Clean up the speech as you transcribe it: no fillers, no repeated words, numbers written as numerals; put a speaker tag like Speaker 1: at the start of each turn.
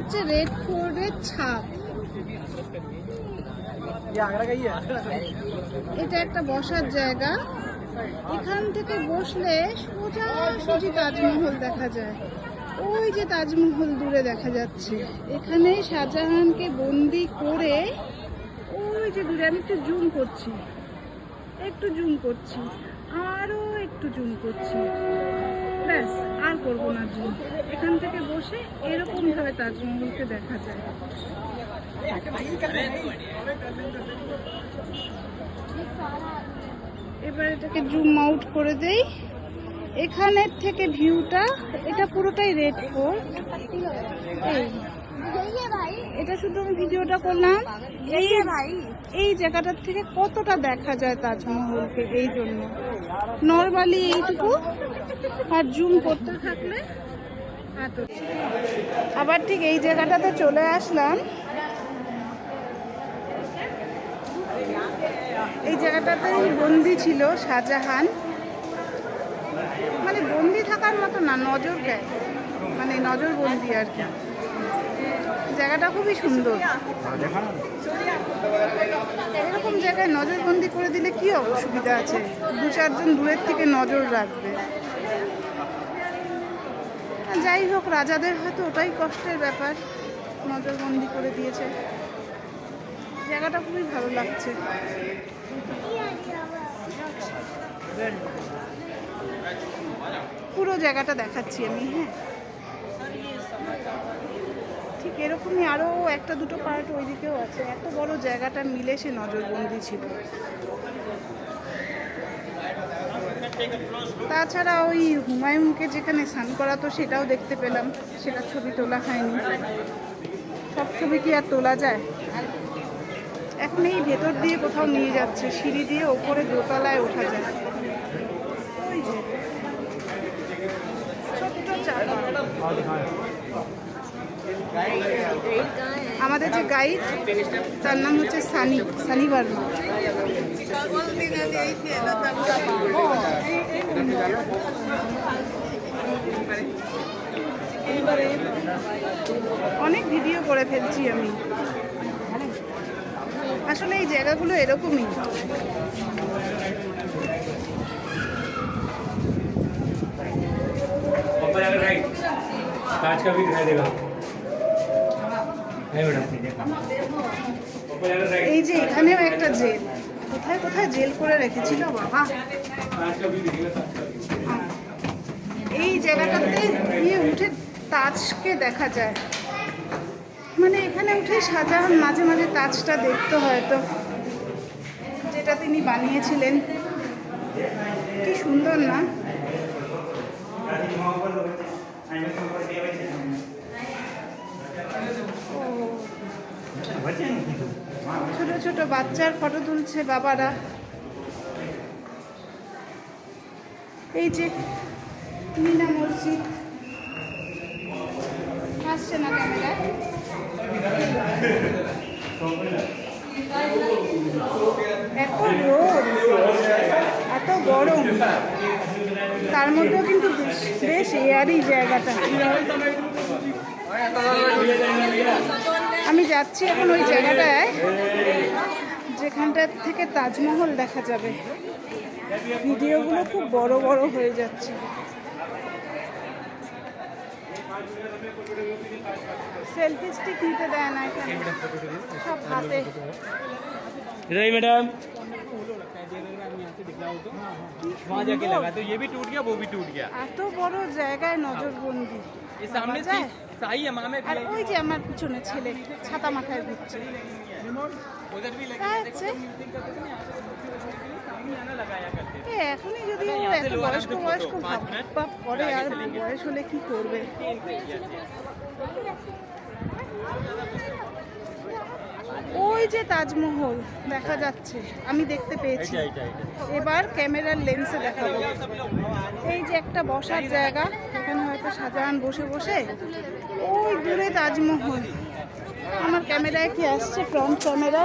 Speaker 1: হচ্ছে রেড ফোর্টের ছাদ। এটা একটা বসার জায়গা, এখান থেকে বসলে সোজাসুজি তাজমহল দেখা যায়। ওই যে তাজমহল দূরে দেখা যাচ্ছে, এখানে শাহজাহানকে বন্দি করে ওই যে দূরে, আমি একটু জুম করছি, আরো একটু জুম করছি, ব্যাস আর করবো না জুম। এখান থেকে বসে এরকম ভাবে তাজমহলকে দেখা যায়। এবার এটাকে জুম আউট করে দেই। এখানের থেকে ভিউটা, এটা পুরোটাই রেড ফোর্ট। এটা শুধু আমি ভিডিওটা করলাম এই জায়গাটার থেকে কতটা দেখা যায় তাজমহলকে, এই জন্য নরমালি এইটুকু, আর জুম করতে থাকলে এত। আবার ঠিক এই জায়গাটাতে চলে আসলাম। এই জায়গাটাতে বন্দি ছিল শাহজাহান, মানে বন্দি থাকার মতো না, নজর দেয়, মানে নজরবন্দি আর কি। জায়গাটা খুবই সুন্দর। এরকম জায়গায় নজরবন্দি করে দিলে কি অসুবিধা আছে, দু চারজন দূরের থেকে নজর রাখবে। যাই হোক, রাজাদের হয়তো ওটাই কষ্টের ব্যাপার, নজরবন্দি করে দিয়েছে। জায়গাটা খুবই ভালো লাগছে। পুরো জায়গাটা দেখাচ্ছি আমি, হ্যাঁ। ঠিক এরকমই আরো একটা দুটো পার্ট ওইদিকেও আছে। এত বড় জায়গাটা মিলে সে নজরবন্দি ছিল। তাছাড়া ওই হুমায়ুনকে যেখানে স্নান করাতো সেটাও দেখতে পেলাম, সেটা ছবি তোলা হয়নি। সব ছবি কি আর তোলা যায়? এখন এই ভেতর দিয়ে কোথাও নিয়ে যাচ্ছে, সিঁড়ি দিয়ে ওপরে দোতলায় ওঠা যায়। ওই যে ছোট্ট চাকা। আমাদের যে গাইড, তার নাম হচ্ছে সানি বর্মা। অনেক ভিডিও করে ফেলছি আমি, আসলে এই জায়গাগুলো এরকমই।
Speaker 2: कांच का भी दिखाई देगा।
Speaker 1: এই যে এখানেও একটা জেল, কোথায় কোথায় জেল করে রেখেছিল বাবা। এই জায়গাটাতে গিয়ে উঠে তাজকে দেখা যায়, মানে এখানে উঠে শাহজাহান মাঝে মাঝে তাজটা দেখতো হয়তো, যেটা তিনি বানিয়েছিলেন। কি সুন্দর না? ছোট ছোট বাচ্চার ফটো তুলছে বাবারা। এই যে মিনা মসজিদ, আসছে না ক্যামেরায়। এত রোদ, এত গরম, তার মধ্যেও কিন্তু বেশ এয়ারি জায়গাটা। আমি যাচ্ছি এখন ওই জায়গাটায় যেখানটার থেকে তাজমহল দেখা যাবে। ভিডিওগুলো খুব বড় বড় হয়ে যাচ্ছে। সেলফি স্টিক নিতে দেয় না এখানে, সব হাতে।
Speaker 2: मैडम
Speaker 1: वहाँ जाके लगा
Speaker 2: तो ये भी टूट गया, वो भी टूट गया।
Speaker 1: এত বড় জায়গায় নজরবন্দি।
Speaker 2: ये सामने से साई अमाम में
Speaker 1: আর ওই যে আমার পিছনে ছেলে ছাতা মাথায় ঘুরছে।
Speaker 2: उधर भी लगा
Speaker 1: আছে
Speaker 2: सामियाना लगाया करते थे।
Speaker 1: এখনই যদি ও এত বয়স্ক ভাব করে, আর বয়স হলে কি করবে। ওই যে তাজমহল দেখা যাচ্ছে, আমি দেখতে পেয়েছি। এবার ক্যামেরার লেন্সে দেখাবো। এই যে একটা বসার জায়গা, এখানে হয়তো শাহজাহান বসে বসে, ওই দূরে তাজমহল। আমার ক্যামেরায় কি আসছে, ফ্রন্ট ক্যামেরা?